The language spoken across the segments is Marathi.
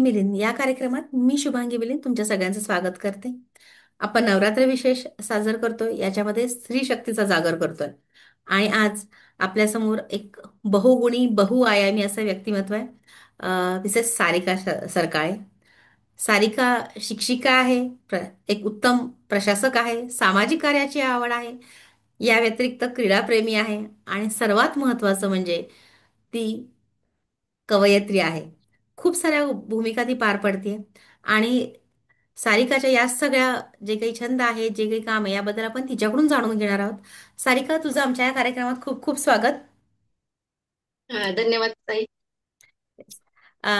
मिलिंद या कार्यक्रमात मी शुभांगी मिलिंद तुमच्या सगळ्यांचं स्वागत करते. आपण नवरात्र विशेष साजर करतोय, याच्यामध्ये स्त्री शक्तीचा जागर करतोय. आणि आज आपल्यासमोर एक बहुगुणी बहुआयामी असं व्यक्तिमत्व आहे. मिसेस सारिका सरकाळे. सारिका शिक्षिका आहे, एक उत्तम प्रशासक आहे, सामाजिक कार्याची आवड आहे, या व्यतिरिक्त क्रीडाप्रेमी आहे आणि सर्वात महत्त्वाचं म्हणजे ती कवयित्री आहे. खूप साऱ्या भूमिका ती पार पडते. आणि सारिकाच्या या सगळ्या जे काही छंद आहे, जे काही काम आहे, याबद्दल आपण तिच्याकडून जाणून घेणार आहोत. सारिका, तुझं आमच्या या कार्यक्रमात खूप खूप स्वागत. धन्यवाद ताई. अ,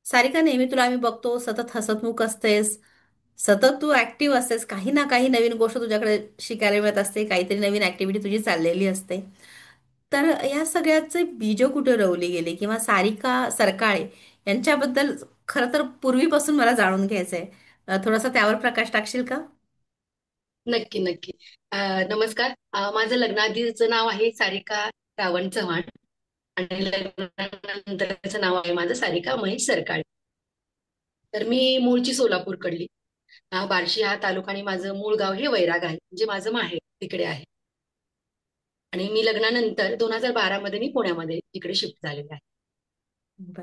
सारिका, नेहमी तुला आम्ही बघतो सतत हसतमुख असतेस, सतत तू ऍक्टिव्ह असतेस, काही ना काही नवीन गोष्ट तुझ्याकडे शिकायला मिळत असते, काहीतरी नवीन ऍक्टिव्हिटी तुझी चाललेली असते. तर या सगळ्याचे बीज कुठे रोवली गेली, किंवा सारिका सरकाळे यांच्याबद्दल खरं तर पूर्वीपासून मला जाणून घ्यायचंय. थोडासा त्यावर प्रकाश टाकशील का? नक्की नक्की. नमस्कार. माझं लग्नाआधीचं नाव आहे सारिका रावण चव्हाण आणि लग्नानंतरचं नाव आहे माझं सारिका महेश सरकाळे. तर मी मूळची सोलापूरकडली. बार्शी हा तालुका आणि माझं मूळ गाव हे वैराग आहे, म्हणजे माझं माहेर तिकडे आहे. आणि मी लग्नानंतर 2012 मध्ये मी पुण्यामध्ये इकडे शिफ्ट झालेले आहे. बर.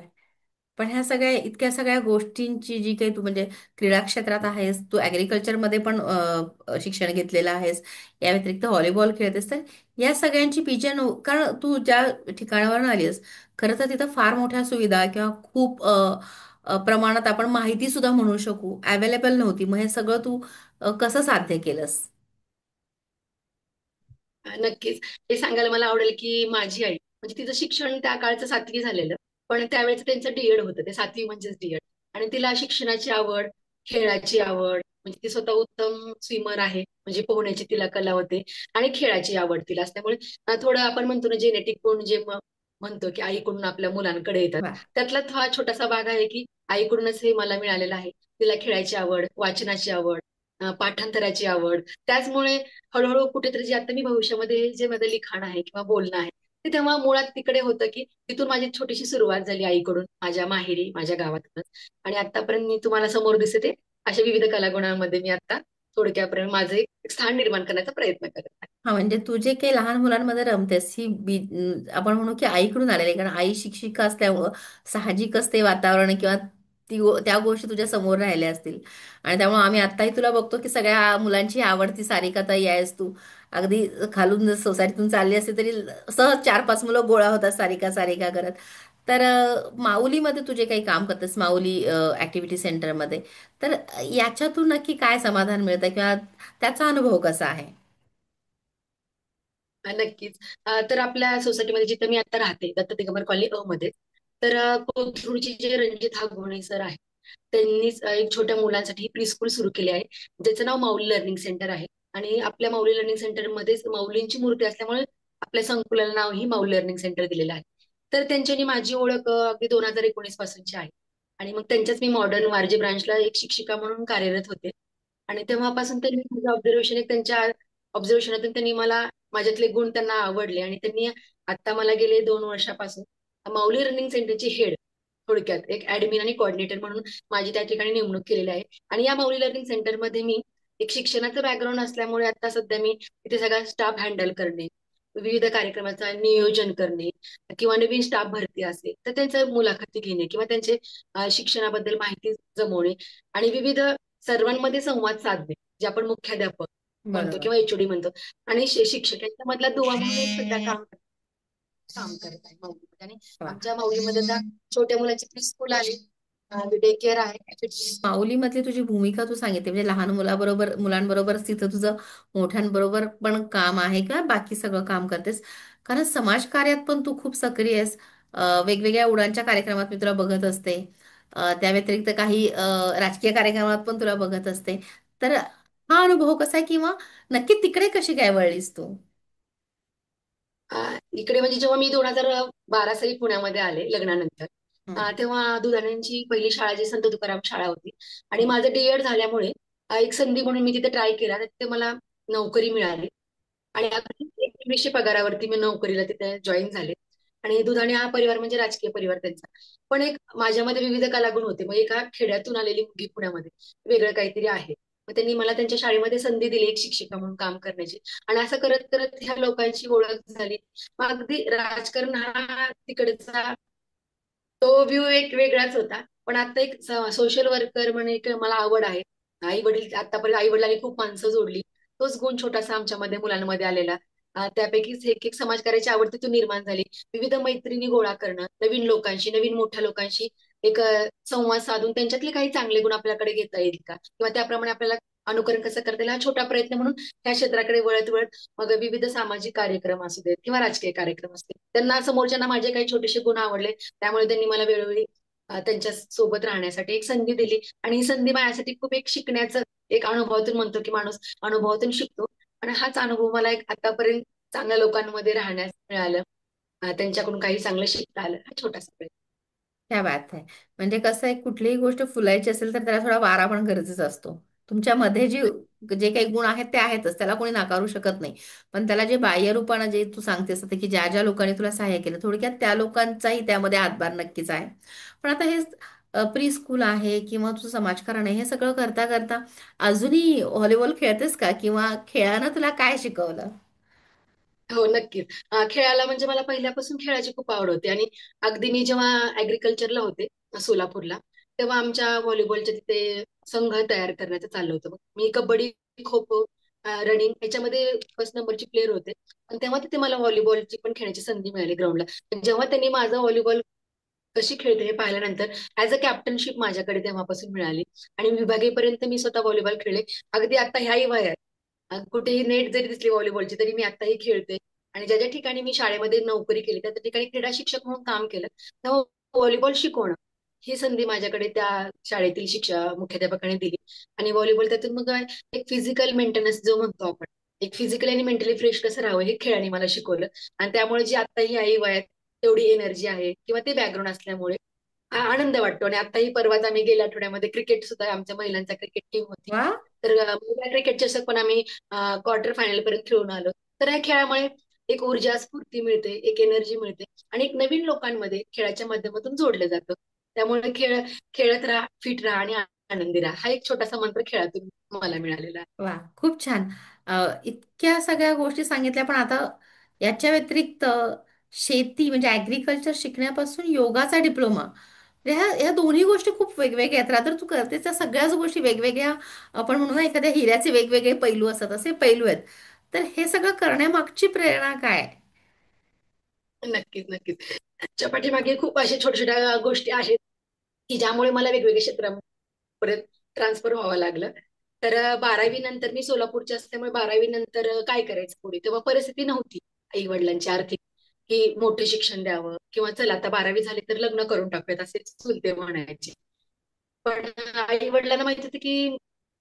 पण ह्या सगळ्या इतक्या सगळ्या गोष्टींची जी काही तू म्हणजे क्रीडा क्षेत्रात आहेस, तू ऍग्रिकल्चर मध्ये पण शिक्षण घेतलेलं आहेस, या व्यतिरिक्त व्हॉलीबॉल खेळतेस, तर या सगळ्यांची बीजन कारण तू ज्या ठिकाणावर आलीस, खरं तर तिथं फार मोठ्या सुविधा किंवा खूप प्रमाणात आपण माहिती सुद्धा म्हणू शकू अवेलेबल नव्हती. मग हे सगळं तू कसं साध्य केलंस? नक्कीच. हे सांगायला मला आवडेल की माझी आई म्हणजे तिचं शिक्षण त्या काळचं 7वी झालेलं, पण त्यावेळेस त्यांचं डीएड होतं, ते 7वी म्हणजेच डीएड. आणि तिला शिक्षणाची आवड, खेळाची आवड, म्हणजे ती स्वतः उत्तम स्विमर आहे, म्हणजे पोहण्याची तिला कला होते. आणि खेळाची आवड तिला असल्यामुळे थोडं आपण म्हणतो ना जेनेटिक गुण जे म्हणतो की आईकडून आपल्या मुलांकडे येतात, वा. त्यातला हा छोटासा भाग आहे की आईकडूनच हे मला मिळालेलं आहे. तिला खेळाची आवड, वाचनाची आवड, पाठांतराची आवड. त्याचमुळे हळूहळू कुठेतरी जे आता मी भविष्यामध्ये जे माझं लिखाण आहे किंवा बोलणं आहे, ते तेव्हा मुळात तिकडे होतं की तिथून माझी छोटीशी सुरुवात झाली आईकडून, माझ्या माहेरी, माझ्या गावातूनच. आणि आतापर्यंत मी तुम्हाला समोर दिसते अशा विविध कलागुणांमध्ये मी आता थोडक्यापर्यंत माझं एक स्थान निर्माण करण्याचा प्रयत्न करत आहे. हा, म्हणजे तू जे काही लहान मुलांमध्ये रमतेस, ही आपण म्हणू की आईकडून आलेली आहे. कारण आई शिक्षिका असल्यामुळं साहजिकच ते वातावरण किंवा त्या गोष्टी तुझ्या समोर राहिल्या असतील. आणि त्यामुळे आम्ही आत्ताही तुला बघतो की सगळ्या मुलांची आवडती सारिका ताई आहेस तू. अगदी खालून जर सोसायटीतून चालली असते तरी सहज 4-5 मुलं गोळा होतात सारिका सारिका करत. तर माऊलीमध्ये तू जे काही काम करतेस, माऊली ऍक्टिव्हिटी सेंटरमध्ये, तर याच्यातून नक्की काय समाधान मिळतं किंवा त्याचा अनुभव कसा आहे? नक्कीच. तर आपल्या सोसायटीमध्ये जिथं मी आता राहते, दत्त दिगंबर कॉलनी अ मध्ये, तर कोथरूडचे जे रणजित हागवणे सर आहेत, त्यांनीच एक छोट्या मुलांसाठी प्री स्कूल सुरू केली आहे, ज्याचं नाव माऊली लर्निंग सेंटर आहे. आणि आपल्या माऊली लर्निंग सेंटरमध्येच माऊलींची मूर्ती असल्यामुळे आपल्या संकुलाला नाव ही माऊली लर्निंग सेंटर दिलेलं आहे. तर त्यांच्यानी माझी ओळख अगदी 2019 पासूनची आहे. आणि मग त्यांच्याच मी मॉडर्न वारजे ब्रांचला एक शिक्षिका म्हणून कार्यरत होते. आणि तेव्हापासून त्यांनी माझं ऑब्झर्वेशन एक त्यांच्या ऑब्झर्वेशनातून त्यांनी मला माझ्यातले गुण त्यांना आवडले आणि त्यांनी आता मला गेले 2 वर्षापासून माऊली रनिंग सेंटरची हेड, थोडक्यात एक ऍडमिन आणि कोऑर्डिनेटर म्हणून माझी त्या ठिकाणी नेमणूक केलेली आहे. आणि या माऊली लर्निंग सेंटरमध्ये मी एक शिक्षणाचं बॅकग्राऊंड असल्यामुळे आता सध्या मी तिथे सगळा स्टाफ हँडल करणे, विविध कार्यक्रमाचं नियोजन करणे, किंवा नवीन स्टाफ भरती असेल तर त्यांचं मुलाखती घेणे किंवा त्यांचे शिक्षणाबद्दल माहिती जमवणे आणि विविध सर्वांमध्ये संवाद साधणे, जे आपण मुख्याध्यापक म्हणतो बरोबर. किंवा एचओडी म्हणतो. आणि शिक्षक यांच्या मधला दुवा म्हणून एक सध्या काम करत आहे माऊलीमध्ये. आणि आमच्या माऊलीमध्ये आता छोट्या मुलाची प्री स्कूल आहे, डे केअर आहे. माऊलीमधली तुझी भूमिका तू सांगितली, म्हणजे लहान मुलाबरोबर मुलांबरोबरच तिथं तुझं मोठ्यांबरोबर पण काम आहे किंवा बाकी सगळं काम करतेस. कारण समाजकार्यात पण तू खूप सक्रिय आहेस. वेगवेगळ्या उडांच्या कार्यक्रमात मी तुला बघत असते. त्या व्यतिरिक्त काही राजकीय कार्यक्रमात पण तुला बघत असते. तर हा अनुभव कसा आहे, किंवा नक्की तिकडे कशी काय वळलीस तू? इकडे म्हणजे जेव्हा मी 2012 साली पुण्यामध्ये आले लग्नानंतर, हं. तेव्हा दुधाण्यांची पहिली शाळा जी संत तुकाराम शाळा होती. आणि हो. माझं डीएड झाल्यामुळे एक संधी म्हणून मी तिथे ट्राय केला, तर तिथे मला नोकरी मिळाली. आणि अगदी 2100 पगारावरती मी नोकरीला तिथे जॉईन झाले. आणि दुधाणे हा परिवार म्हणजे राजकीय परिवार त्यांचा. पण एक माझ्यामध्ये विविध कलागुण होते. मग एका खेड्यातून आलेली मुलगी पुण्यामध्ये वेगळं काहीतरी आहे. मग त्यांनी मला त्यांच्या शाळेमध्ये संधी दिली एक शिक्षिका म्हणून काम करण्याची. आणि असं करत करत ह्या लोकांची ओळख झाली. मग अगदी राजकारण हा तिकडचा तो व्ह्यू एक वेगळाच होता. पण आता एक सोशल वर्कर म्हणून एक मला आवड आहे. आई वडील आतापर्यंत आई वडिलांनी खूप माणसं जोडली. तोच गुण छोटासा आमच्यामध्ये मुलांमध्ये आलेला. त्यापैकीच एक समाजकार्याची आवड तिथून निर्माण झाली. विविध मैत्रिणी गोळा करणं, नवीन लोकांशी, नवीन मोठ्या लोकांशी एक संवाद साधून त्यांच्यातले काही चांगले गुण आपल्याकडे घेता येईल का, किंवा त्याप्रमाणे आपल्याला अनुकरण कसं करता येईल, हा छोटा प्रयत्न म्हणून त्या क्षेत्राकडे वळत वळत मग विविध सामाजिक कार्यक्रम असू देत किंवा राजकीय कार्यक्रम असतील, त्यांना समोरच्यांना माझे काही छोटेसे गुण आवडले. त्यामुळे त्यांनी मला वेळोवेळी त्यांच्या सोबत राहण्यासाठी एक संधी दिली. आणि ही संधी माझ्यासाठी खूप एक शिकण्याचं, एक अनुभवातून म्हणतो की माणूस अनुभवातून शिकतो. आणि हाच अनुभव मला एक आतापर्यंत चांगल्या लोकांमध्ये राहण्यास मिळालं. त्यांच्याकडून काही चांगलं शिकता आलं, हा छोटासा प्रयत्न. क्या बात आहे. म्हणजे कसं आहे, कुठलीही गोष्ट फुलायची असेल तर त्याला थोडा वारा पण गरजेचा असतो. तुमच्यामध्ये जे काही गुण आहेत ते आहेतच, त्याला कोणी नाकारू शकत नाही. पण त्याला जे बाह्य रूपानं जे तू सांगतेस आता, की ज्या ज्या लोकांनी तुला सहाय्य केलं, थोडक्यात त्या लोकांचाही त्यामध्ये हातभार नक्कीच आहे. पण आता हे प्री स्कूल आहे किंवा तुझं समाजकारण आहे, हे सगळं करता करता अजूनही व्हॉलीबॉल खेळतेस का, किंवा खेळानं तुला काय शिकवलं? हो, नक्कीच. खेळायला म्हणजे मला पहिल्यापासून खेळायची खूप आवड होती. आणि अगदी मी जेव्हा ऍग्रिकल्चरला होते सोलापूरला, तेव्हा आमच्या व्हॉलीबॉलच्या तिथे संघ तयार करण्याचं चाललं होतं. मग मी कबड्डी, खो खो, रनिंग याच्यामध्ये फर्स्ट नंबरची प्लेअर होते. पण तेव्हा तिथे मला व्हॉलीबॉलची पण खेळण्याची संधी मिळाली ग्राउंडला. जेव्हा त्यांनी माझं व्हॉलीबॉल कशी खेळते हे पाहिल्यानंतर ऍज अ कॅप्टनशिप माझ्याकडे तेव्हापासून मिळाली. आणि विभागीयपर्यंत मी स्वतः व्हॉलीबॉल खेळले. अगदी आता ह्याही वयात कुठेही नेट जरी दिसली व्हॉलीबॉलची तरी मी आताही खेळते. आणि ज्या ज्या ठिकाणी मी शाळेमध्ये नोकरी केली त्या त्या ठिकाणी क्रीडा शिक्षक म्हणून काम केलं. तेव्हा व्हॉलीबॉल शिकवणं ही संधी माझ्याकडे त्या शाळेतील मुख्याध्यापकाने दिली. आणि व्हॉलीबॉल त्यातून मग एक फिजिकल मेंटेनन्स जो म्हणतो आपण, एक फिजिकली आणि मेंटली फ्रेश कसं राहावं हे खेळाने मला शिकवलं. आणि त्यामुळे जी आताही आई वयात तेवढी एनर्जी आहे किंवा ते बॅकग्राऊंड असल्यामुळे आनंद वाटतो. आणि आताही परवाच आम्ही गेल्या आठवड्यामध्ये क्रिकेट सुद्धा, आमच्या महिलांचा क्रिकेट टीम होती, वा. तर महिला क्रिकेट चषक पण आम्ही क्वार्टर फायनल पर्यंत खेळून आलो. तर या खेळामुळे एक ऊर्जा स्फूर्ती मिळते, एक एनर्जी मिळते. आणि एक नवीन लोकांमध्ये खेळाच्या माध्यमातून जोडलं जातं. त्यामुळे खेळत राहा, फिट राहा आणि आनंदी राहा, हा एक छोटासा मंत्र खेळातून मला मिळालेला आहे. वा, खूप छान. इतक्या सगळ्या गोष्टी सांगितल्या, पण आता याच्या व्यतिरिक्त शेती म्हणजे ॲग्रिकल्चर शिकण्यापासून योगाचा डिप्लोमा, ह्या दोन्ही गोष्टी खूप वेगवेगळ्या आहेत. रात्र तू करतेस त्या सगळ्याच गोष्टी वेगवेगळ्या, आपण म्हणू ना एखाद्या हिऱ्याचे वेगवेगळे पैलू असतात, असे पैलू आहेत. तर हे सगळं करण्यामागची प्रेरणा काय? नक्कीच, नक्कीच. त्याच्या पाठीमागे खूप अशा छोट्या छोट्या गोष्टी आहेत की ज्यामुळे मला वेगवेगळ्या क्षेत्रापर्यंत ट्रान्सफर व्हावं लागलं. तर 12वी नंतर मी सोलापूरची असल्यामुळे 12वी नंतर काय करायचं पुढे, तेव्हा परिस्थिती नव्हती आई वडिलांची आर्थिक, की मोठे शिक्षण द्यावं किंवा चला आता 12वी झाली तर लग्न करून टाकूयात असे चुलते म्हणायचे. पण आई वडिलांना माहित होतं की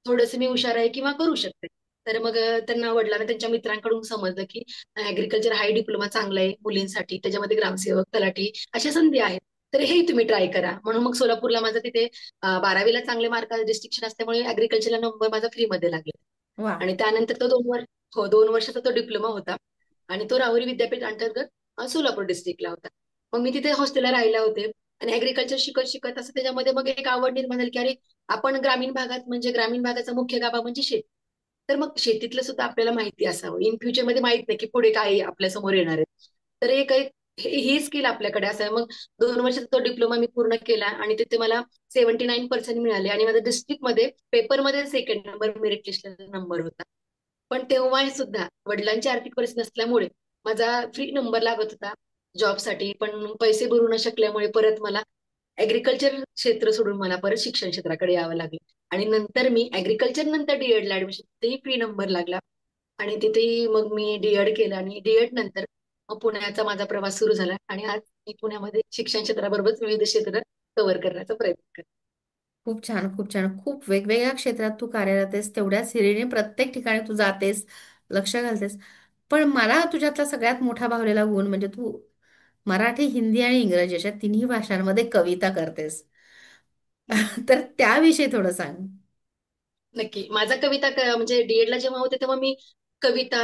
थोडंसं मी हुशार आहे किंवा करू शकते. तर मग त्यांना वडिलांना त्यांच्या मित्रांकडून समजलं की ऍग्रिकल्चर हाय डिप्लोमा चांगला आहे मुलींसाठी, त्याच्यामध्ये ग्रामसेवक, तलाठी अशा संधी आहेत. तर हेही तुम्ही ट्राय करा. म्हणून मग सोलापूरला माझं तिथे 12वीला चांगले मार्क डिस्टिंक्शन असल्यामुळे ऍग्रिकल्चरला नंबर माझा फ्रीमध्ये लागला. वा. आणि त्यानंतर तो 2 वर्ष, हो 2 वर्षाचा तो डिप्लोमा होता. आणि तो राहुरी विद्यापीठ अंतर्गत सोलापूर डिस्ट्रिक्टला होता. मग मी तिथे हॉस्टेलला राहिला होते. आणि ऍग्रिकल्चर शिकत शिकत असं त्याच्यामध्ये मग एक आवड निर्माण झाली की अरे, आपण ग्रामीण भागात, म्हणजे ग्रामीण भागाचा मुख्य गाभा म्हणजे शेती. तर मग शेतीतलं सुद्धा आपल्याला माहिती असावं. इन फ्युचरमध्ये माहित नाही की पुढे काय आपल्या समोर येणार आहे. तर ही स्किल आपल्याकडे असावं. मग 2 वर्षाचा तो डिप्लोमा मी पूर्ण केला आणि तिथे मला 79% मिळाले. आणि माझ्या डिस्ट्रिक्टमध्ये पेपरमध्ये सेकंड नंबर, मेरिट लिस्टला नंबर होता. पण तेव्हा सुद्धा वडिलांची आर्थिक परिस्थिती नसल्यामुळे माझा फ्री नंबर लागत होता जॉबसाठी. पण पैसे भरू न शकल्यामुळे परत मला ऍग्रिकल्चर क्षेत्र सोडून मला परत शिक्षण क्षेत्राकडे यावं लागलं. आणि नंतर मी ऍग्रिकल्चर नंतर डीएडला ऍडमिशन, तिथेही फ्री नंबर लागला. आणि तिथेही मग मी डीएड केलं. आणि डीएड नंतर मग पुण्याचा माझा प्रवास सुरू झाला. आणि आज मी पुण्यामध्ये शिक्षण क्षेत्राबरोबरच विविध क्षेत्र कव्हर करण्याचा प्रयत्न करते. खूप छान, खूप छान. खूप वेगवेगळ्या क्षेत्रात तू कार्यरत आहेस, तेवढ्याच हिरीने प्रत्येक ठिकाणी तू जातेस, लक्ष घालतेस. पण मला तुझ्यातला सगळ्यात मोठा भावलेला गुण म्हणजे तू मराठी, हिंदी आणि इंग्रजी अशा तिन्ही भाषांमध्ये कविता करतेस. तर त्याविषयी थोडं सांग. नक्की. माझा कविता म्हणजे डीएडला जेव्हा होते तेव्हा मी कविता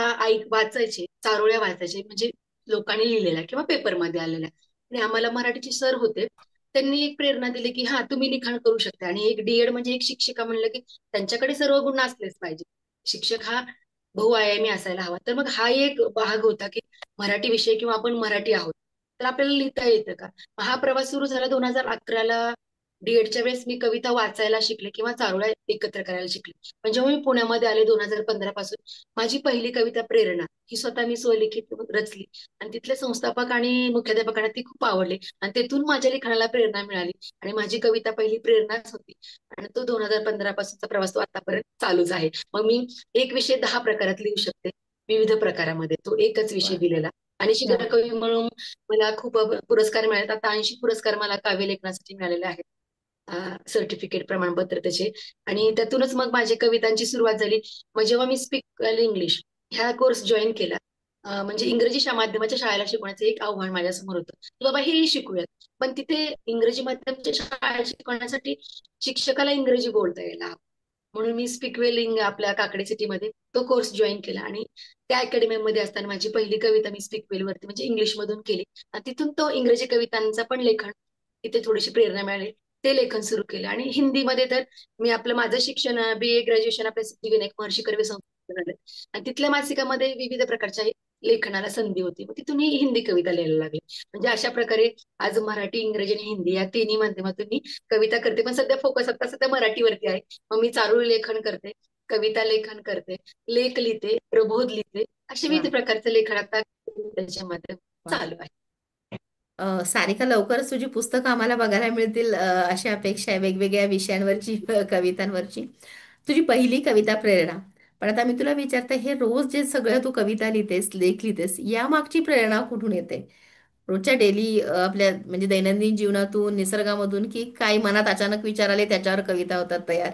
वाचायचे, चारोळ्या वाचायचे. म्हणजे लोकांनी लिहिलेला किंवा पेपरमध्ये आलेला. आणि आम्हाला मराठीचे सर होते. त्यांनी एक प्रेरणा दिली की हा तुम्ही लिखाण करू शकता. आणि एक डीएड म्हणजे एक शिक्षिका म्हणलं की त्यांच्याकडे सर्व गुण असलेच पाहिजे. शिक्षक हा बहुआयामी असायला हवा. तर मग हा एक भाग होता की मराठी विषय किंवा आपण मराठी आहोत तर आपल्याला लिहिता येतं का. हा प्रवास सुरू झाला 2011ला. डीएडच्या वेळेस मी कविता वाचायला शिकले किंवा चारोळ्या एकत्र करायला शिकले. पण जेव्हा मी पुण्यामध्ये आले 2015 पासून, माझी पहिली कविता प्रेरणा ही स्वतः मी स्वलिखित रचली. आणि तिथले संस्थापक आणि मुख्याध्यापकांना ती खूप आवडली आणि तेथून माझ्या लिखाणाला प्रेरणा मिळाली. आणि माझी कविता पहिली प्रेरणाच होती. आणि तो 2015 पासूनचा प्रवास तो आतापर्यंत चालूच आहे. मग मी एक विषय 10 प्रकारात लिहू शकते. विविध प्रकारामध्ये तो एकच विषय वा. दिलेला. आणि या. शिखर म्हणून मला खूप पुरस्कार मिळाले. आता 80 पुरस्कार मला काव्य लेखनासाठी मिळालेले आहेत. सर्टिफिकेट प्रमाणपत्र त्याचे. आणि त्यातूनच मग माझी कवितांची सुरुवात झाली. मग जेव्हा मी स्पीक इंग्लिश ह्या कोर्स जॉईन केला, म्हणजे इंग्रजी माध्यमाच्या शाळेला शिकवण्याचं एक आव्हान माझ्यासमोर होतं की बाबा हेही शिकूयात. पण तिथे इंग्रजी माध्यमाच्या शाळेत शिकवण्यासाठी शिक्षकाला इंग्रजी बोलता यायला हवं. म्हणून मी स्पीकवेलिंग आपल्या काकडे सिटीमध्ये तो कोर्स जॉईन केला. आणि त्या अकॅडमीमध्ये असताना माझी पहिली कविता मी स्पीकवेल वरती म्हणजे इंग्लिश मधून केली. आणि तिथून तो इंग्रजी कवितांचा पण लेखन, तिथे थोडीशी प्रेरणा मिळाली. ते लेखन सुरू केलं. आणि हिंदीमध्ये तर मी आपलं माझं शिक्षण बीए ग्रॅज्युएशन आपल्या सिद्धिविनायक महर्षी कर्वे संस्थेतून झालं. आणि तिथल्या मासिकामध्ये विविध प्रकारच्या लेखनाला संधी होती. मग तिथून ही हिंदी कविता लिहायला लागली. म्हणजे अशा प्रकारे आज मराठी, इंग्रजी आणि हिंदी या तिन्ही माध्यमातून मी कविता करते. पण सध्या फोकस आता सध्या मराठीवरती आहे. मग मी चारोळी लेखन करते, कविता लेखन करते, लेख लिहिते, प्रबोध लिहिते. असे वा. विविध प्रकारचं लेखन आता त्याच्यामध्ये वा. चालू आहे. सारिका, लवकरच तुझी पुस्तकं आम्हाला बघायला मिळतील, अशी अपेक्षा आहे, वेगवेगळ्या विषयांवरची, कवितांवरची. तुझी पहिली कविता प्रेरणा. पण आता मी तुला विचारते, हे रोज जे सगळं तू कविता लिहितेस, लेख लिहितेस, या मागची प्रेरणा कुठून येते? रोजच्या डेली आपल्या म्हणजे दैनंदिन जीवनातून, निसर्गामधून, की काही मनात अचानक विचार आले त्याच्यावर कविता होतात तयार?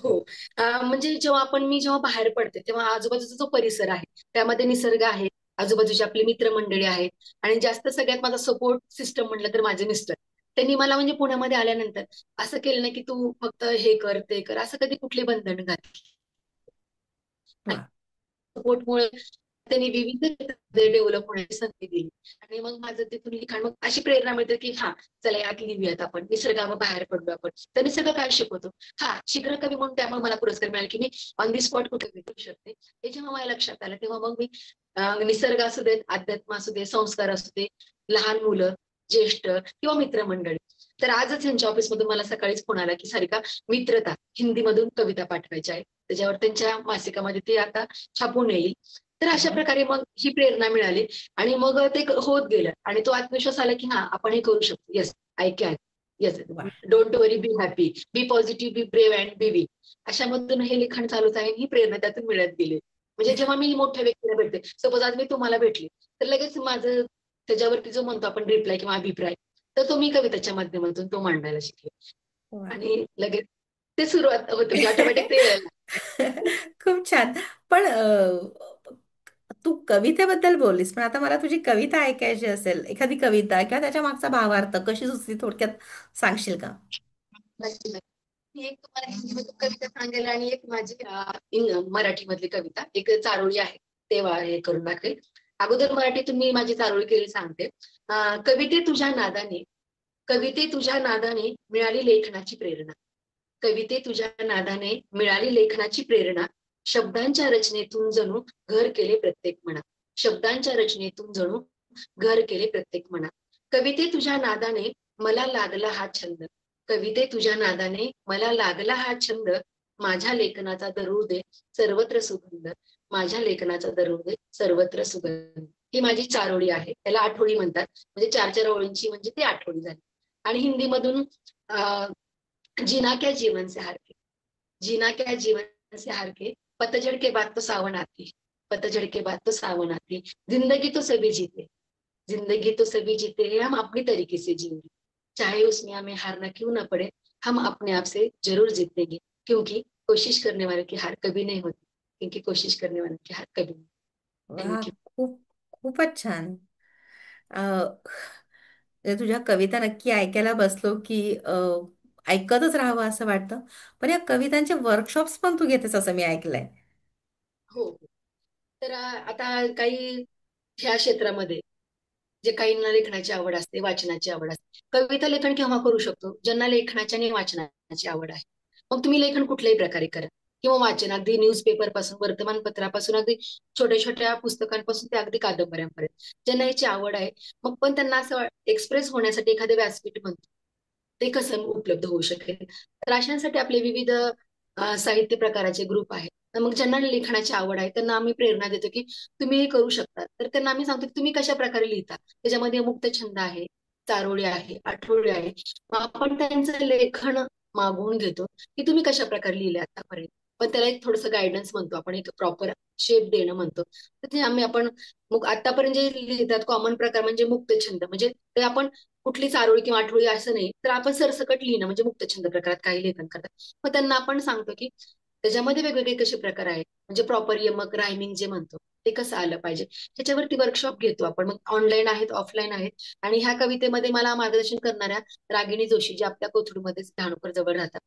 हो. म्हणजे जेव्हा बाहेर पडते तेव्हा आजूबाजूचा जो परिसर आहे त्यामध्ये निसर्ग आहे, आजूबाजूची आपली मित्रमंडळी आहेत. आणि जास्त सगळ्यात माझा सपोर्ट सिस्टम म्हटलं तर माझे मिस्टर. त्यांनी मला म्हणजे पुण्यामध्ये आल्यानंतर असं केलं नाही की तू फक्त हे कर ते कर, असं कधी कुठली बंधन घातली. वा. सपोर्टमुळे त्यांनी विविध क्षेत्रामध्ये डेव्हलप होण्याची संधी दिली. आणि मग माझं तिथून लिखाण मग अशी प्रेरणा मिळते की हा चला यात लिहूयात आपण, निसर्गावर बाहेर पडलो आपण. तर निसर्ग काय शिकवतो. हा शीघ्र कवी म्हणून त्यामुळे मला पुरस्कार मिळाला की मी ऑन दी स्पॉट कुठे भेटू शकते. हे जेव्हा माझ्या लक्षात आलं तेव्हा मग मी निसर्ग असू देत, अध्यात्म असू दे, संस्कार असू दे, लहान मुलं, ज्येष्ठ किंवा मित्रमंडळी. तर आजच यांच्या ऑफिसमधून मला सकाळीच फोन आला की सारिका, मित्रता हिंदीमधून कविता पाठवायच्या आहे. त्याच्यावर त्यांच्या मासिकामध्ये ती आता छापून येईल. तर अशा वा. प्रकारे मग ही प्रेरणा मिळाली. आणि मग ते होत गेलं आणि तो आत्मविश्वास आला की हा आपण हे करू शकतो. Yes, I can. येस, वा. Don't worry, be happy, be positive, be brave and be weak. अशामधून हे लिखाण चालूच आहे. ही प्रेरणा त्यातून मिळत गेली. म्हणजे जेव्हा मी मोठ्या व्यक्तीला भेटते, सपोज आज मी तुम्हाला भेटली, तर लगेच माझं त्याच्यावरती जो म्हणतो आपण रिप्लाय किंवा अभिप्राय, तर तो मी कवितेच्या माध्यमातून तो मांडायला शिकले. वा. आणि लगेच ते सुरुवात होते म्हणजे ऑटोमॅटिक ते खूप छान. पण तू कवितेबद्दल बोललीस, पण आता मला तुझी कविता ऐकायची असेल, एखादी कविता किंवा त्याच्या मागचा भावार्थ कशी सुचली, थोडक्यात सांगशील का? नक्की नक्की. मी एक तुम्हाला हिंदीमधून कविता सांगेल आणि एक माझी मराठीमधली कविता एक चारोळी आहे तेव्हा हे करून दाखवेल. अगोदर मराठीतून मी माझी चारोळी केली सांगते. कविते तुझ्या नादाने, कविते तुझ्या नादाने मिळाली लेखनाची प्रेरणा. कविते तुझ्या नादाने मिळाली लेखनाची प्रेरणा. शब्दांच्या रचनेतून जणू घर केले प्रत्येक मना. शब्दांच्या रचनेतून जणू घर केले प्रत्येक मना. कविते तुझ्या नादाने मला लागला हा छंद. कविते तुझ्या नादाने मला लागला हा छंद. माझ्या लेखनाचा दरुर दे सर्वत्र सुगंध. माझ्या लेखनाचा दरुर दे सर्वत्र सुगंध. ही माझी चारोळी आहे. त्याला आठवडी म्हणतात. म्हणजे चार चार ओळींची म्हणजे ती आठवडी झाली. आणि हिंदीमधून अं, जीना क्या जीवन से हार के, जीना क्या जीवन से हार के, पतझड़ के बाद तो सावन आती, पतझड़ के बाद तो सावन आती, जिंदगी तो सभी जीते, जिंदगी तो सभी जीते हैं, हम अपनी तरीके से जिएंगे, चाहे उसमें हमें हारना क्यों ना पड़े, हम अपने आप से जरूर जीतेंगे, क्योंकि कोशिश करने वालों की हार कभी नहीं होती, क्योंकि कोशिश करने वालों की हार कभी नहीं। वा. Thank you. खूपच छान. अ, म्हणजे तुझ्या कविता नक्की ऐकायला बसलो की ऐकतच राहावं असं वाटतं. पण या कवितांचे वर्कशॉप्स पण तू घेतेस असं मी ऐकलंय. हो. तर आता काही ह्या क्षेत्रामध्ये जे काहींना लेखनाची आवड असते, वाचनाची आवड असते. कविता लेखन केव्हा करू शकतो? ज्यांना लेखनाची आणि वाचनाची आवड आहे. मग तुम्ही लेखन कुठल्याही प्रकारे करा किंवा वाचन अगदी न्यूजपेपर पासून, वर्तमानपत्रापासून, अगदी छोट्या छोट्या पुस्तकांपासून ते अगदी कादंबऱ्यांपर्यंत. ज्यांना याची आवड आहे, मग पण त्यांना असं एक्सप्रेस होण्यासाठी एखादं व्यासपीठ म्हणतो, ते कसं उपलब्ध होऊ शकेल? तर अशांसाठी आपले विविध साहित्य प्रकाराचे ग्रुप आहेत. तर मग ज्यांना लेखनाची आवड आहे, त्यांना आम्ही प्रेरणा देतो की तुम्ही हे करू शकता. तर त्यांना आम्ही सांगतो की तुम्ही कशा प्रकारे लिहिता. त्याच्यामध्ये मुक्त छंद आहे, चारोळी आहे, आठवडी आहे. मग आपण त्यांचं लेखन मागवून घेतो की तुम्ही कशा प्रकारे लिहिले आतापर्यंत. पण त्याला एक थोडंसं गायडन्स म्हणतो आपण, एक प्रॉपर शेप देणं म्हणतो. तर ते आम्ही आपण मग आतापर्यंत जे लिहितात कॉमन प्रकार म्हणजे मुक्त छंद, म्हणजे ते आपण कुठली चारोळी किंवा आठवडी असं नाही, तर आपण सरसकट लिहिणं म्हणजे मुक्तछंद प्रकारात काही लेखन करतात. मग त्यांना आपण सांगतो की त्याच्यामध्ये वेगवेगळे कसे प्रकार आहेत, म्हणजे प्रॉपर यमक रायमिंग जे म्हणतो ते कसं आलं पाहिजे. त्याच्यावरती वर्कशॉप घेतो आपण, मग ऑनलाईन आहेत, ऑफलाईन आहेत. आणि ह्या कवितेमध्ये मला मार्गदर्शन करणाऱ्या रागिणी जोशी, जे आपल्या कोथरूडमध्ये धानोकर जवळ राहतात,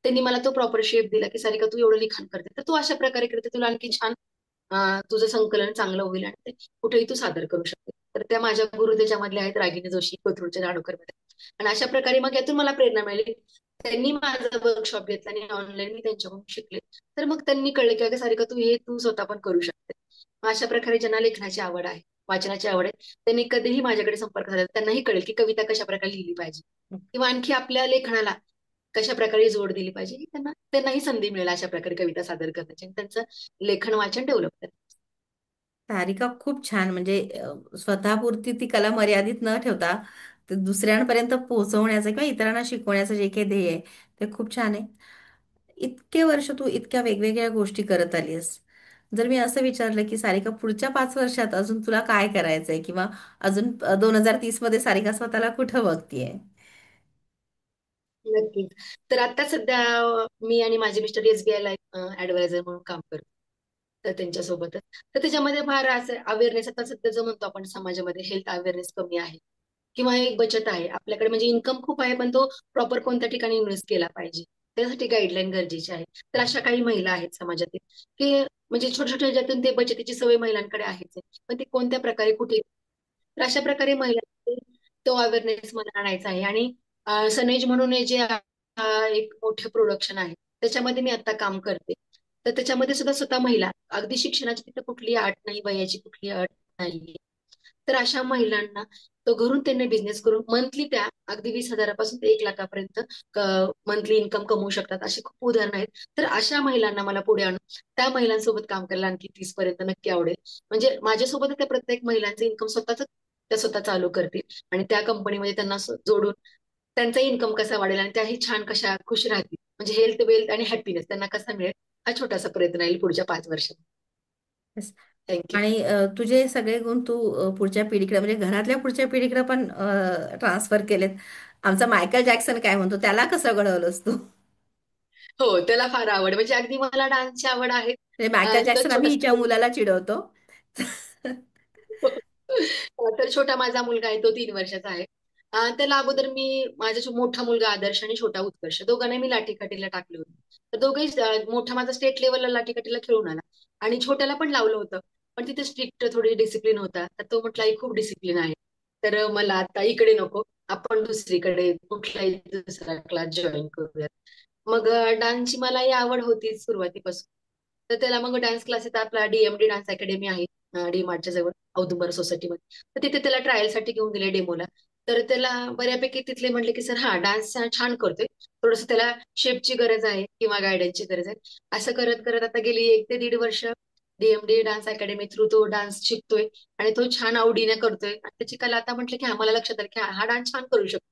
त्यांनी मला तो प्रॉपर शेप दिला की सारिका, तू एवढं लिखाण करते तर तू अशा प्रकारे करते, तुला आणखी छान तुझं संकलन चांगलं होईल आणि ते कुठेही तू सादर करू शकते. तर त्या माझ्या गुरु त्याच्यामधल्या आहेत, रागिनी जोशी, कोथरूडच्या धानोकर मध्ये. आणि अशा प्रकारे मग यातून मला प्रेरणा मिळाली. त्यांनी माझा वर्कशॉप घेतला आणि ऑनलाईन मी त्यांच्याकडून शिकले. तर मग त्यांनी कळले की अगं सारिका, तू हे तू स्वतः पण करू शकते. मग अशा प्रकारे ज्यांना लेखनाची आवड आहे, वाचनाची आवड आहे, त्यांनी कधीही माझ्याकडे संपर्क साधला. त्यांनाही कळेल की कविता कशा प्रकारे लिहिली पाहिजे किंवा आणखी आपल्या लेखनाला कशा प्रकारे जोड दिली पाहिजे, ही त्यांनाही संधी मिळेल अशा प्रकारे कविता सादर करण्याची आणि त्यांचं लेखन वाचन डेव्हलप करण्याची. सारिका खूप छान. म्हणजे स्वतःपुरती ती कला मर्यादित न ठेवता ते दुसऱ्यांपर्यंत पोहोचवण्याचं किंवा इतरांना शिकवण्याचं जे काही ध्येय आहे ते खूप छान आहे. इतके वर्ष तू इतक्या वेगवेगळ्या गोष्टी करत आलीस. जर मी असं विचारलं की सारिका पुढच्या 5 वर्षात अजून तुला काय करायचंय किंवा अजून 2030 मध्ये सारिका स्वतःला कुठं बघतीये? नक्कीच. तर आता सध्या मी आणि माझे मिस्टर SBI ला ऍडवायझर म्हणून काम करतो. तर त्यांच्यासोबतच. तर त्याच्यामध्ये फार असं अवेअरनेस, आता सध्या जो म्हणतो आपण समाजामध्ये हेल्थ अवेअरनेस कमी आहे किंवा एक बचत आहे आपल्याकडे, म्हणजे इन्कम खूप आहे पण तो प्रॉपर कोणत्या ठिकाणी इन्व्हेस्ट केला पाहिजे, त्यासाठी गाईडलाईन गरजेची आहे. तर अशा काही महिला आहेत समाजातील की म्हणजे छोट्या छोट्या ह्याच्यातून ते बचतीची सवय महिलांकडे आहेच आहे. पण ते कोणत्या प्रकारे कुठे, तर अशा प्रकारे महिला तो अवेअरनेस मला आणायचा आहे. आणि सनेज म्हणून हे जे एक मोठे प्रोडक्शन आहे, त्याच्यामध्ये मी आता काम करते. तर त्याच्यामध्ये सुद्धा स्वतः महिला, अगदी शिक्षणाची तिथे कुठली अट नाही, वयाची कुठली अट नाही. तर अशा महिलांना तो घरून त्यांनी बिझनेस करून मंथली त्या अगदी 20,000पासून ते 1 लाखापर्यंत मंथली इन्कम कमवू शकतात, अशी खूप उदाहरणं आहेत. तर अशा महिलांना मला पुढे आणून त्या महिलांसोबत काम करायला आणखी 30 पर्यंत नक्की आवडेल. म्हणजे माझ्यासोबत त्या प्रत्येक महिलांचं इन्कम स्वतःच त्या स्वतः चालू करतील आणि त्या कंपनीमध्ये त्यांना जोडून त्यांचा इन्कम कसा वाढेल आणि त्याही छान कशा खुश राहतील, म्हणजे हेल्थ, वेल्थ आणि हॅपीनेस त्यांना कसा मिळेल, हा छोटासा प्रयत्न राहील पुढच्या 5 वर्षात. Yes. थँक्यू. आणि तुझे सगळे गुण तू पुढच्या पिढीकडे म्हणजे घरातल्या पुढच्या पिढीकडे पण ट्रान्सफर केलेत. आमचा मायकल जॅक्सन काय म्हणतो त्याला कसं घडवलंस तू? हो, त्याला फार आवड, म्हणजे अगदी मला डान्सची आवड आहे. म्हणजे मायकल तो जॅक्सन आम्ही हिच्या छोटासा मुलाला चिडवतो. तर छोटा माझा मुलगा आहे, तो 3 वर्षाचा आहे. त्याला अगोदर मी, माझा मोठा मुलगा आदर्श आणि छोटा उत्कर्ष, दोघांना मी लाठीकाठीला टाकले होते. तर दोघेही मोठा माझा स्टेट लेवलला लाठीकाठीला खेळून आला आणि छोट्याला पण लावलं होतं. पण तिथे स्ट्रिक्ट थोडी डिसिप्लिन होता, तर तो म्हटला ही खूप डिसिप्लिन आहे, तर मला आता इकडे नको, आपण दुसरीकडे कुठलाही दुसरा क्लास जॉईन करूयात. मग डान्सची मला ही आवड होती सुरुवातीपासून. तर त्याला मग डान्स क्लासेस, आपला DMD डान्स अकॅडमी आहे डी मार्टच्या जवळ औदुंबर सोसायटीमध्ये, तर तिथे त्याला ट्रायलसाठी घेऊन दिले डेमोला. तर त्याला बऱ्यापैकी तिथले म्हटले की सर हा डान्स छान करतोय, थोडस त्याला शेपची गरज आहे किंवा गायडन्सची गरज आहे. असं करत करत आता गेली 1 ते 1.5 वर्ष DMD डान्स अकॅडमी थ्रू तो डान्स शिकतोय आणि तो छान आवडीने करतोय. आणि त्याची कला आता म्हटलं की आम्हाला लक्षात आलं की हा डान्स छान करू शकतो.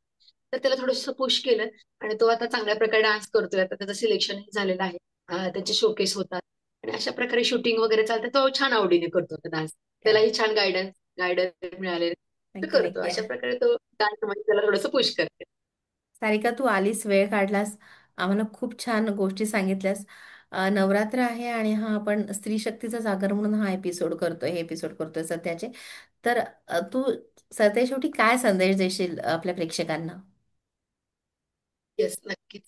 तर त्याला थोडंसं पुश केलं आणि तो आता चांगल्या प्रकारे डान्स करतोय. आता त्याचं सिलेक्शन झालेलं आहे. त्याचे शोकेस होतात आणि अशा प्रकारे शूटिंग वगैरे चालतं. तो छान आवडीने करतो डान्स. क्या त्यालाही छान गायडन्स मिळाले, तर नक्की करतो. नक्की. अशा प्रकारे तो डान्स मध्ये त्याला थोडंसं पुश करते. सारिका तू आलीस, वेळ काढलास, आम्हाला खूप छान गोष्टी सांगितल्यास. नवरात्र आहे आणि हा आपण स्त्री शक्तीचा जागर म्हणून हा एपिसोड करतोय, हे एपिसोड करतोय सध्याचे. तर तू सध्या शेवटी काय संदेश देशील आपल्या प्रेक्षकांना? येस, नक्कीच.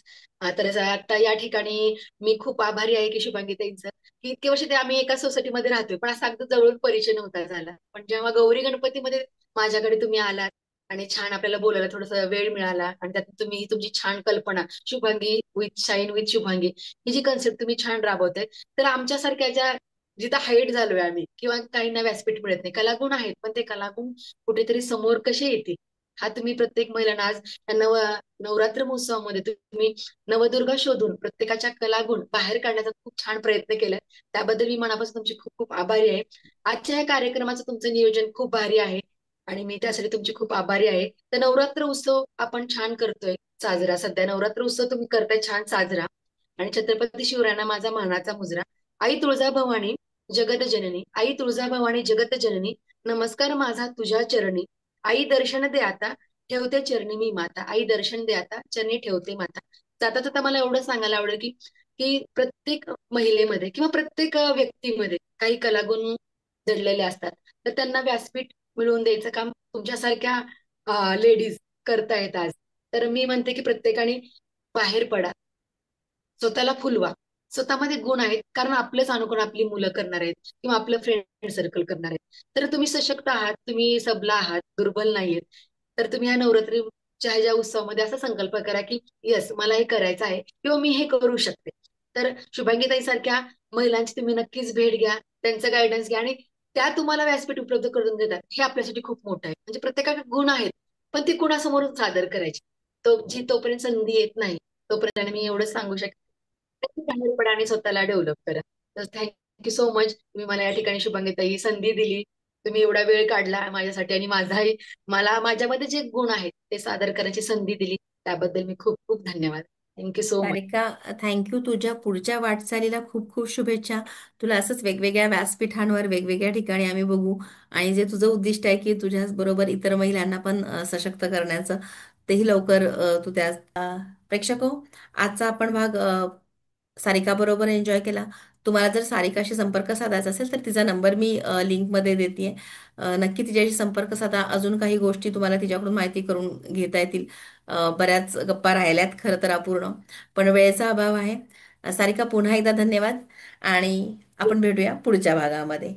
तर आता या ठिकाणी मी खूप आभारी आहे की शुभांगीताईंचं, की इतके वर्ष ते आम्ही एका सोसायटीमध्ये राहतोय, पण असा अगदी जवळून परिचय नव्हता झाला. पण जेव्हा गौरी गणपतीमध्ये माझ्याकडे तुम्ही आलात आणि छान आपल्याला बोलायला थोडासा वेळ मिळाला आणि त्यात तुम्ही तुमची छान कल्पना Shubhangi with shine with Shubhangi ही जी कन्सेप्ट तुम्ही छान राबवताय, तर आमच्यासारख्या ज्या जिथं हाईट झालोय आम्ही किंवा काहींना व्यासपीठ मिळत नाही, कलागुण आहेत, पण ते कलागुण कुठेतरी समोर कसे येतील हा तुम्ही प्रत्येक महिलांना आज या नवरात्र महोत्सवामध्ये तुम्ही नवदुर्गा शोधून प्रत्येकाच्या कलागुण बाहेर काढण्याचा खूप छान प्रयत्न केलाय. त्याबद्दल मी मनापासून तुमची खूप खूप आभारी आहे. आजच्या या कार्यक्रमाचं तुमचं नियोजन खूप भारी आहे आणि मी त्यासाठी तुमची खूप आभारी आहे. तर नवरात्र उत्सव आपण छान करतोय साजरा. सध्या नवरात्र उत्सव तुम्ही करताय छान साजरा आणि छत्रपती शिवरायांना माझा मानाचा मुजरा. आई तुळजाभवानी जगत जननी, आई तुळजाभवानी जगत जननी, नमस्कार माझा तुझ्या चरणी. आई दर्शन दे आता, ठेवते चरणी मी माता. आई दर्शन दे आता, चरणी ठेवते माता. जाता जाता मला एवढं सांगायला आवडेल की की प्रत्येक महिलेमध्ये किंवा प्रत्येक व्यक्तीमध्ये काही कलागुण दडलेले असतात. तर त्यांना व्यासपीठ मिळवून द्यायचं काम तुमच्यासारख्या लेडीज करतायत आज. तर मी म्हणते की प्रत्येकाने बाहेर पडा, स्वतःला फुलवा. स्वतःमध्ये गुण आहेत, कारण आपलंच अनुकरण आपली मुलं करणार आहेत किंवा आपलं फ्रेंड सर्कल करणार आहेत. तर तुम्ही सशक्त आहात, तुम्ही सबला आहात, दुर्बल नाहीयेत. तर तुम्ही या नवरात्रीच्या ह्या उत्सवामध्ये असा संकल्प करा की येस, मला हे करायचं आहे किंवा मी हे करू शकते. तर शुभांगीताई सारख्या महिलांची तुम्ही नक्कीच भेट घ्या, त्यांचं गायडन्स घ्या आणि त्या तुम्हाला व्यासपीठ उपलब्ध करून देतात. हे आपल्यासाठी खूप मोठं आहे. म्हणजे प्रत्येकाकडे गुण आहेत, पण ती कुणासमोर सादर करायची, तोपर्यंत संधी येत नाही, तोपर्यंत मी एवढंच सांगू शकते. बाहेर पडा आणि स्वतःला डेव्हलप करा. तर थँक्यू सो मच, तुम्ही मला या ठिकाणी शुभांगीताई संधी दिली. तुम्ही एवढा वेळ काढला माझ्यासाठी आणि मला माझ्यामध्ये जे गुण आहेत ते सादर करण्याची संधी दिली, त्याबद्दल मी खूप खूप धन्यवाद. Thank you so much. Sarika, thank you. तुझ्या पुढच्या वाटचालीला खूप खूप शुभेच्छा. तुला असंच वेगवेगळ्या व्यासपीठांवर वेगवेगळ्या ठिकाणी आम्ही बघू. आणि जे तुझं उद्दिष्ट आहे की तुझ्याच बरोबर इतर महिलांना पण सशक्त करण्याचं, तेही लवकर तू त्या प्रेक्षक हो. आजचा आपण भाग सारिका बरोबर एन्जॉय केला. तुम्हाला जर सारिकाशी संपर्क साधायचा असेल तर तिचा नंबर मी लिंकमध्ये देते. नक्की तिच्याशी संपर्क साधा. अजून काही गोष्टी तुम्हाला तिच्याकडून माहिती करून घेता येतील. बऱ्याच गप्पा राहिल्यात खरं तर अपूर्ण, पण वेळेचा अभाव आहे. सारिका, पुन्हा एकदा धन्यवाद आणि आपण भेटूया पुढच्या भागामध्ये.